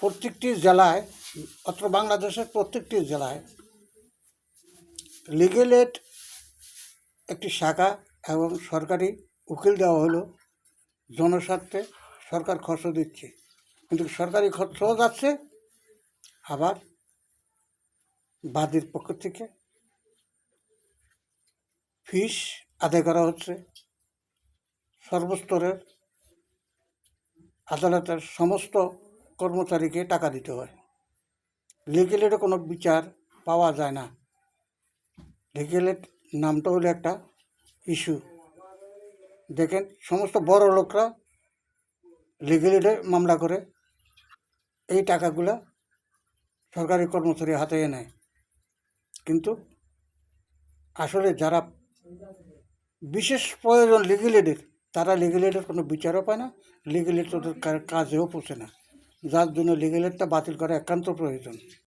প্রত্যেকটি জেলায়, অত্র বাংলাদেশের প্রত্যেকটি জেলায় লিগ্যাল এইড একটি শাখা এবং সরকারি উকিল দেওয়া হলো। জনস্বার্থে সরকার খরচ দিচ্ছে, কিন্তু সরকারি খরচও যাচ্ছে, আবার বাদীর পক্ষ থেকে ফিস আদায় করা হচ্ছে। সর্বস্তরের আদালতের সমস্ত কর্মচারীকে টাকা দিতে হয়। লিগ্যাল এইডে কোনো বিচার পাওয়া যায় না। লিগ্যাল এইড নামটা হলো একটা ইস্যু। দেখেন, সমস্ত বড় লোকরা লিগ্যাল এইডে মামলা করে এই টাকাগুলা সরকারি কর্মচারী হাতে নেয়, কিন্তু আসলে যারা বিশেষ প্রয়োজন লিগ্যাল এইডের, তারা লিগ্যাল এইডের কোনো বিচারও পায় না, লিগ্যাল এইড তাদের কাজেও পৌঁছে না, যার জন্য লিগ্যাল এইডটা বাতিল করা একান্ত প্রয়োজন।